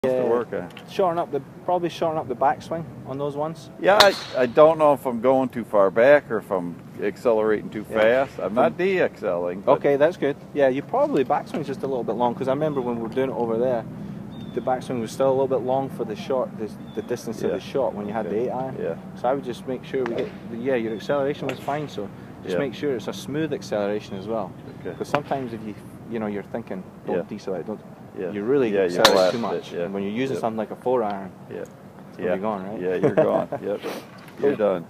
to work at. Probably shorten up the backswing on those ones. Yeah, I don't know if I'm going too far back or if I'm accelerating too fast. I'm not de-accelerating. Okay, that's good. Yeah, you probably backswing's just a little bit long, because I remember when we were doing it over there, the backswing was still a little bit long for the shot, the distance of the shot when you had the 8-iron. Yeah. So I would just make sure we get your acceleration was fine. So just make sure it's a smooth acceleration as well. Okay. Because sometimes if you're thinking don't decelerate, you really you accelerate too much. Yeah. And when you're using something like a 4-iron, it's gonna be gone, right? Yeah, you're gone. Yep. You're done.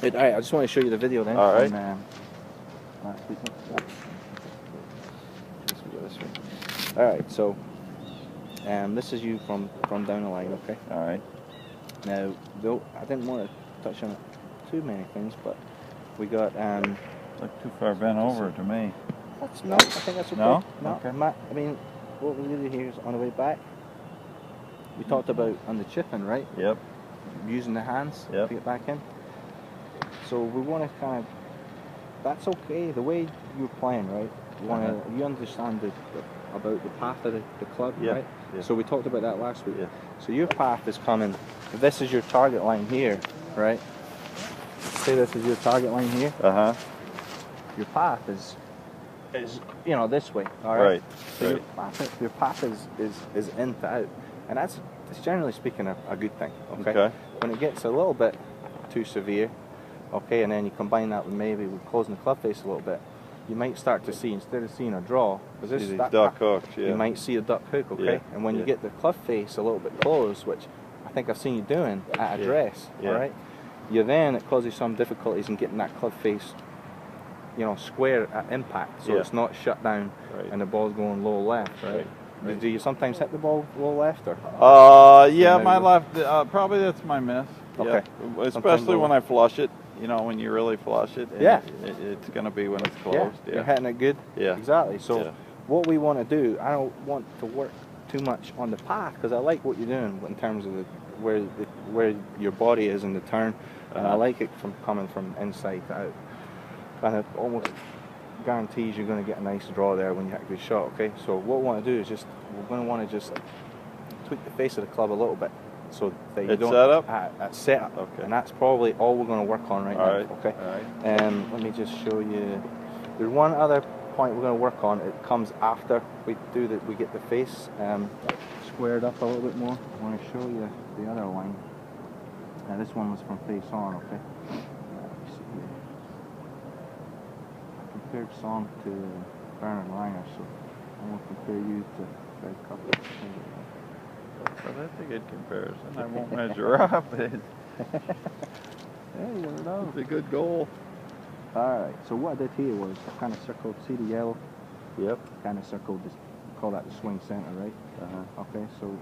All right, I just want to show you the video then. All right. All right, so this is you from down the line, okay? All right. Now, though I didn't want to touch on too many things, but we got Look too far bent over to me. I think that's okay. No? Okay. Matt, I mean, what we do here is on the way back, we talked about on the chipping, right? Yep. Using the hands to get back in. So we want to kind of, that's okay, the way you're playing, right? You understand about the path of the club, right? Yeah. So we talked about that last week. Yeah. So your path is coming, if this is your target line here, right? Say this is your target line here. Your path is this way, all right? Right. So your path is in to out, and that's generally speaking a good thing. Okay. When it gets a little bit too severe, okay, and then you combine that with maybe closing the club face a little bit, you might start to see, instead of seeing a draw, because this duck hooks, you might see a duck hook, okay? Yeah. And when you get the club face a little bit closed, which I think I've seen you doing at address, all right? It causes some difficulties in getting that club face, square at impact, so it's not shut down and the ball's going low left, right? Do you sometimes hit the ball low left, or? Yeah, my left. Probably that's my miss. Okay. Yeah. Especially when I flush it. When you really flush it. It's going to be when it's closed. Yeah. You're hitting it good. Yeah. Exactly. So what we want to do, I don't want to work too much on the path, because I like what you're doing in terms of where your body is in the turn, and I like it from coming from inside to out. And it almost guarantees you're going to get a nice draw there when you hit a good shot, okay? So what we want to do is we're going to want to just tweak the face of the club a little bit, so that you don't... Setup? Setup. Okay. And that's probably all we're going to work on right now, okay? All right. Let me just show you... There's one other point we're going to work on. It comes after we get the face squared up a little bit more. I want to show you the other line. Now this one was from face on, okay? Compared Song to Bernard Langer, so I won't compare you to Fred Cuthbert. Well, that's a good comparison. I won't measure up. Hey, you never know. It's a good goal. Alright, so what I did here was I kind of circled, see the yellow? Yep. Kind of circled, call that the swing center, right? Okay, so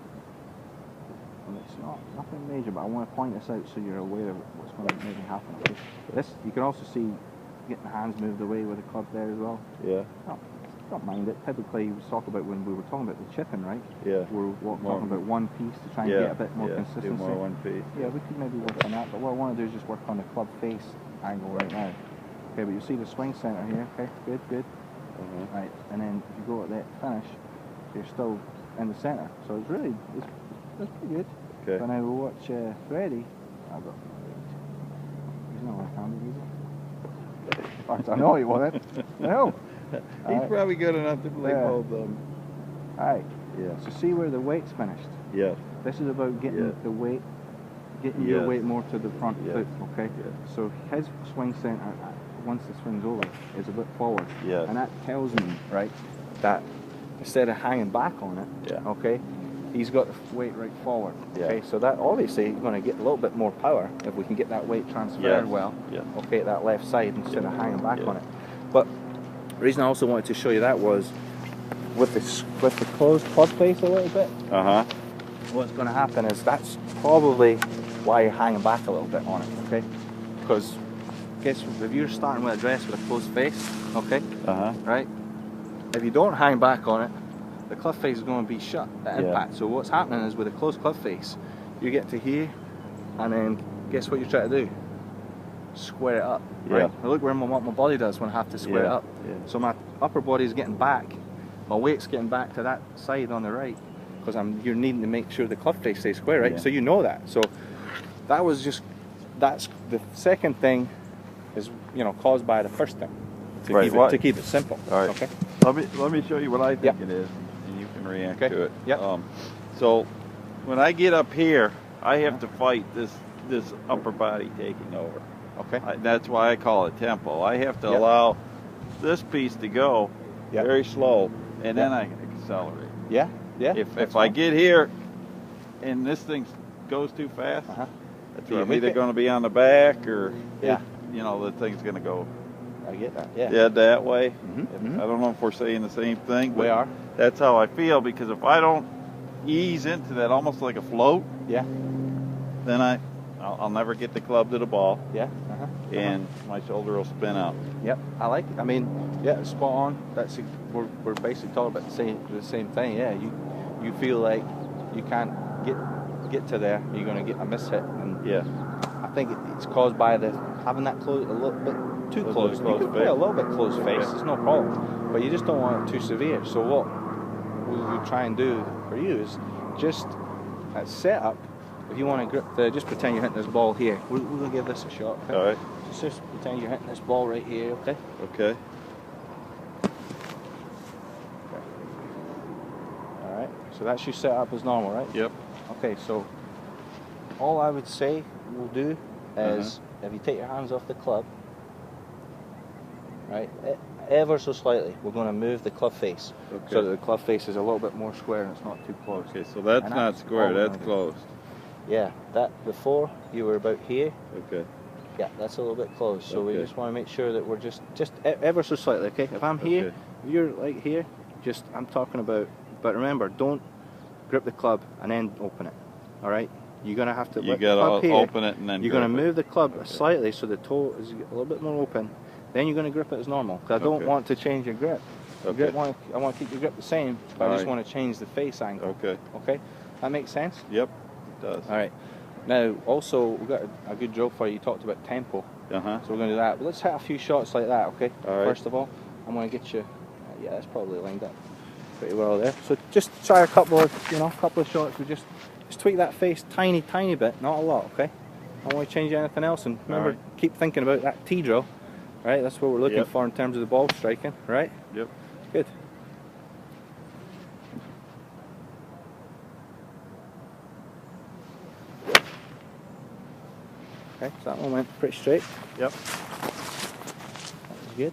it's nothing major, but I want to point this out so you're aware of what's going to maybe happen. Okay? This, you can also see getting the hands moved away with the club there as well. Yeah. Don't mind it. Typically, we talk about when we were talking about the chipping, right? Yeah. We're talking about one piece to try and get a bit more consistency. Do more one piece. Yeah, we could maybe work on that, but what I want to do is just work on the club face angle right now. Okay, but you see the swing center here. Okay, good. Right, and then if you go at that finish, you're still in the center. So it's pretty good. Okay. But now we'll watch Freddie. He's not left-handed, is he? In fact, I know he wasn't. No. He's probably good enough to play both of them. Alright. Yeah. So see where the weight's finished? Yeah. This is about getting the weight, your weight more to the front foot, okay? Yeah. So his swing center, once the swing's over, is a bit forward. Yeah. And that tells me, right, that instead of hanging back on it, okay, he's got the weight right forward. Okay, so that obviously you're going to get a little bit more power if we can get that weight transferred well. Okay, at that left side instead of hanging back on it. But the reason I also wanted to show you that was with the closed club face a little bit. What's going to happen is that's probably why you're hanging back a little bit on it. Okay, because guess if you're starting with a dress with a closed face, okay, right, if you don't hang back on it, the club face is going to be shut at impact. So what's happening is with a closed club face, you get to here, and then guess what you're trying to do? Square it up. Right? Now look where what my body does when I have to square it up. So my upper body is getting back, my weight's getting back to that side on the right. because you're needing to make sure the club face stays square, right? Yeah. So you know that. So that's the second thing is, you know, caused by the first thing. To keep it simple. All right. Okay. Let me show you what I think Yep. it is, and you can react Okay. to it. Yep. So when I get up here, I have to fight this upper body taking over. Okay. That's why I call it tempo. I have to Yep. allow this piece to go Yep. very slow, and then Yep. I can accelerate. Yeah. Yeah. If I get here and this thing goes too fast, Do you I'm hook either it? going to be on the back or Yeah. you know, the thing's going to go I get that. Yeah. that way. Mhm. I don't know if we're saying the same thing, but We are. that's how I feel, because if I don't ease into that almost like a float, Yeah. then I'll never get the club to the ball, Yeah. and my shoulder will spin out. Yep, I like it. I mean, yeah, spot on. We're basically talking about the same thing. Yeah, you feel like you can't get to there. You're gonna get a miss hit, and Yeah. I think it's caused by having that close a little bit too close. You can play a little bit close face. Yeah. It's no problem, but you just don't want it too severe. So what we try and do for you is just at setup. If you want to grip just pretend you're hitting this ball here. We'll give this a shot. Okay? All right. Just pretend you're hitting this ball right here. Okay. Okay. All right. So that's you set up as normal, right? Yep. Okay. So all I would say we'll do is if you take your hands off the club, right, ever so slightly, we're going to move the club face so that the club face is a little bit more square and it's not too close. Okay. So that's And not that's square. all we're That's gonna do. closed. Yeah. That before you were about here. Okay. Yeah, that's a little bit close. So we Okay. just want to make sure that we're just ever so slightly. Okay. If I'm here, Okay. if you're like here, I'm talking about. But remember, don't grip the club and then open it. All right. You're gonna have to. You let the club gotta here. open it and then. You're going to grip it. move the club Okay. slightly so the toe is a little bit more open. Then you're going to grip it as normal. Because I don't Okay. want to change your grip. Okay. I want to keep your grip the same, but I just Alright. want to change the face angle. Okay. Okay? That makes sense? Yep. It does. All right. Now, also, we've got a good joke for you. You talked about tempo. Uh huh. So we're going to do that. But let's hit a few shots like that, okay? Alright. First of all, I'm going to get you... yeah, that's probably lined up pretty well there. So just try a couple of shots. We just tweak that face tiny bit, not a lot, okay? I don't want to change anything else, and remember, Alright. keep thinking about that tee drill, right? That's what we're looking Yep. for in terms of the ball striking, right? Yep. Good. Okay, so that one went pretty straight. Yep. That was good.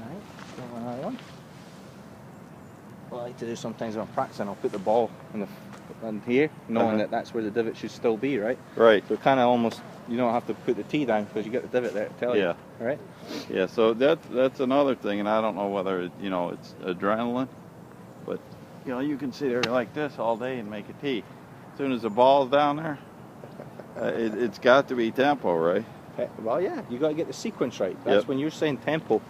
Alright, go another one. What I like to do sometimes when I'm practicing, I'll put the ball in here, knowing that that's where the divot should still be, right? Right. So kind of almost, you don't have to put the tee down because you get the divot there to tell you. Yeah. Right? Yeah. So that's another thing, and I don't know whether it's adrenaline, but you can sit there like this all day and make a tee. As soon as the ball's down there, it's got to be tempo, right? Okay. Well, yeah, you got to get the sequence right. That's Yep. when you're saying tempo,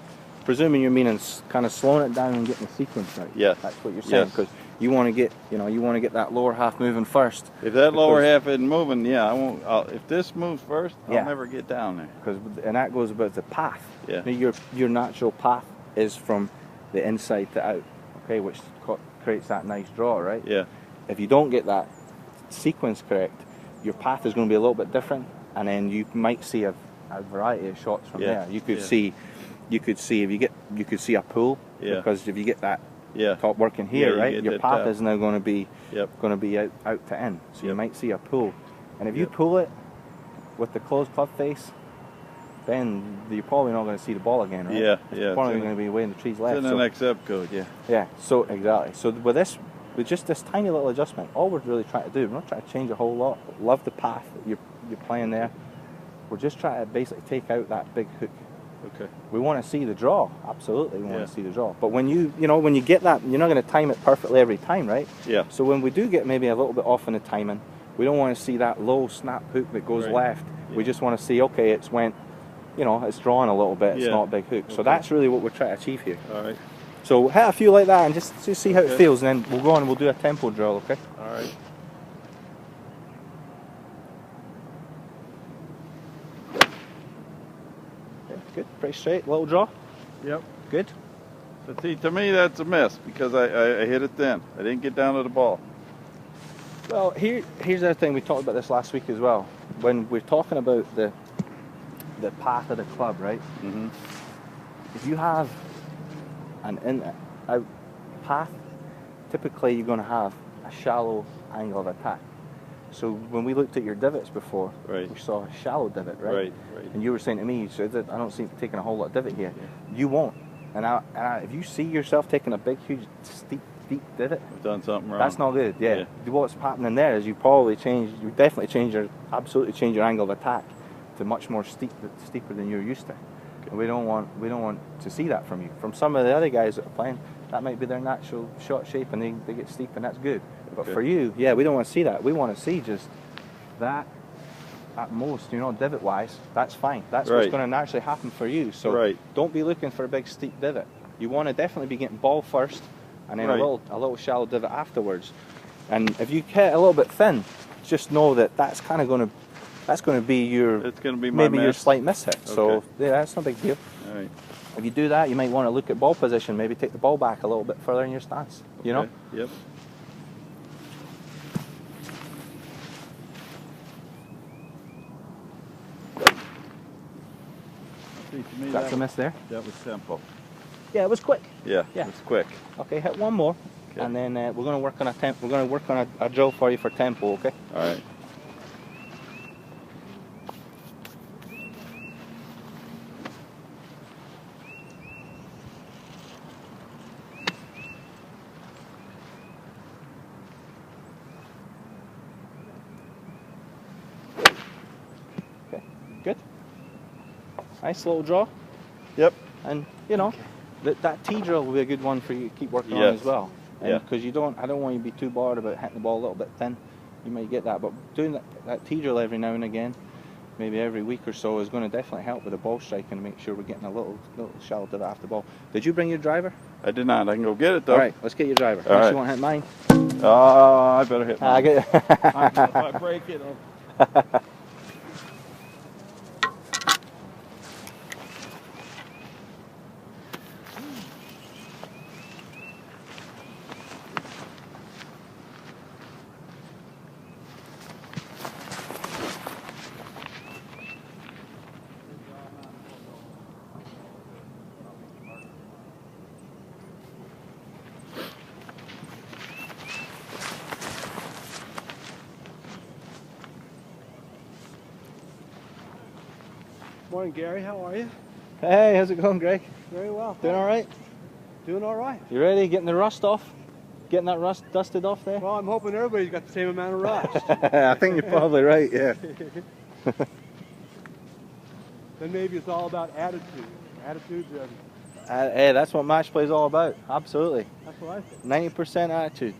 presuming you're meaning kind of slowing it down and getting the sequence right. Yes. That's what you're saying, Yes. because you want to get that lower half moving first. If that lower Because- half isn't moving, I won't. If this moves first, Yeah. I'll never get down there. And that goes about the path. Yeah. Now, your natural path is from the inside to out, okay, which creates that nice draw, right? Yeah. If you don't get that sequence correct, your path is going to be a little bit different, and then you might see a variety of shots from Yeah. there. You could Yeah. see you could see a pull, Yeah. because if you get that Yeah. top working here, Yeah, you right, get your that path top. is now going to be Yep. out to in. So you Yep. might see a pull, and if you Yep. pull it with the closed club face, then you're probably not going to see the ball again, right? Yeah. It's Yeah. probably It's going to be way in the trees in left. the So, next zip code. Yeah. yeah, so exactly. So with just this tiny little adjustment, all we're really trying to do, we're not trying to change a whole lot. Love the path that you're playing there. We're just trying to basically take out that big hook. Okay. We want to see the draw, absolutely. We Yeah. want to see the draw. But when you get that, you're not going to time it perfectly every time, right? Yeah. So when we do get maybe a little bit off in the timing, we don't want to see that low snap hook that goes Right. left. We Yeah. just want to see, okay, it's drawn a little bit. It's Yeah. not a big hook. So Okay. that's really what we're trying to achieve here. All right. So hit a few like that and just see how it Okay. feels, and then we'll go on and we'll do a tempo drill, okay? All right. Okay, good, pretty straight, little draw, Yep. good. But see, to me, that's a miss because I hit it thin. I didn't get down to the ball. Well, here's the other thing. We talked about this last week as well. When we're talking about the path of the club, right? Mm-hmm. If you have an in-out path, typically you're going to have a shallow angle of attack. So when we looked at your divots before, Right. we saw a shallow divot, right? Right, right. And you were saying to me, you said that I don't see taking a whole lot of divot here. Yeah. You won't. And if you see yourself taking a big, huge, steep divot, I've done something wrong. that's not good. Yeah. What's happening there is you definitely change your angle of attack to much more steeper than you're used to. Okay. And we don't want to see that from you. From some of the other guys that are playing, that might be their natural shot shape, and they get steep, and that's good. But for you, yeah, we don't want to see that. We want to see just that at most, divot wise. That's fine. That's what's going to naturally happen for you. So don't be looking for a big steep divot. You want to definitely be getting ball first, and then a little shallow divot afterwards. And if you hit a little bit thin, just know that's kind of going to be your slight miss hit. Okay. So yeah, that's no big deal. All right. If you do that, you might want to look at ball position. Maybe take the ball back a little bit further in your stance. You know. Yep. That's a miss there. That was simple. Yeah, it was quick. Yeah, it was quick. Okay, hit one more, and then we're going to work on a drill for you for tempo. Okay. All right. Okay. Good. Nice little draw. Yep. And that tee drill will be a good one for you to keep working on as well. And because I don't want you to be too bothered about hitting the ball a little bit thin. You might get that, but doing that tee drill every now and again, maybe every week or so, is going to definitely help with the ball striking and make sure we're getting a little shallow divot after the ball. Did you bring your driver? I did not. I can go get it though. All right, let's get your driver. Unless you want to hit mine. I better hit mine. If I break it. Morning, Gary. How are you? Hey, how's it going, Greg? Very well. Doing all right? Doing all right. You ready? Getting the rust off? Getting that rust dusted off there? Well, I'm hoping everybody's got the same amount of rust. I think you're probably right, yeah. Then maybe it's all about attitude. Attitude driven. Hey, that's what match play is all about. Absolutely. That's what I think. 90% attitude.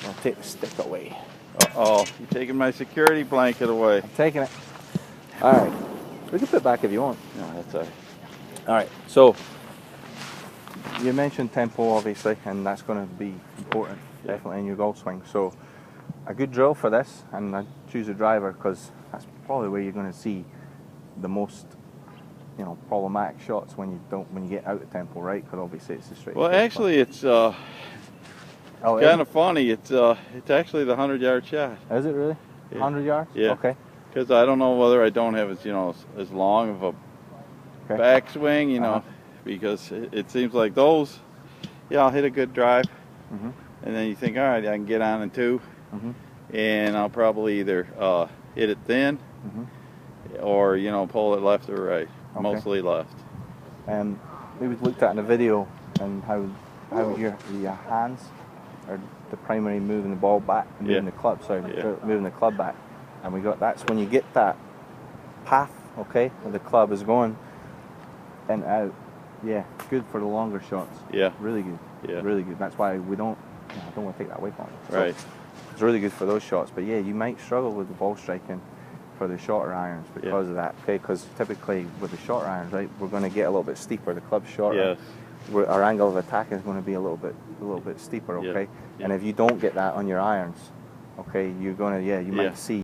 I'll take the stick away. Uh-oh, you're taking my security blanket away. I'm taking it. All right. We can put it back if you want. No, that's all right. All right. So, you mentioned tempo, obviously, and that's going to be important, definitely, in your golf swing. So, a good drill for this, and I choose a driver because that's probably where you're going to see the most, problematic shots when you get out of tempo, right? Because obviously it's a straight. Well, actually, it's kind of funny. It's actually the 100-yard shot. Is it really? 100 yards? Yeah. Okay. Because I don't know whether I don't have as long of a backswing, because it seems like those, I'll hit a good drive, and then you think, all right, I can get on in two, and I'll probably either hit it thin, or pull it left or right, mostly left. We looked at in a video and how your hands are the primary moving the ball back, moving the club, moving the club back. And that's when you get that path, where the club is going and out. Yeah, good for the longer shots. Yeah. Really good. Yeah. Really good. That's why I don't want to take that away from you. Right. So it's really good for those shots. But yeah, you might struggle with the ball striking for the shorter irons because of that. Okay, because typically with the shorter irons, right, we're going to get a little bit steeper. The club's shorter. Yes. Our angle of attack is going to be a little bit steeper. Okay. Yeah. And if you don't get that on your irons, okay, you're gonna, you Yeah. might see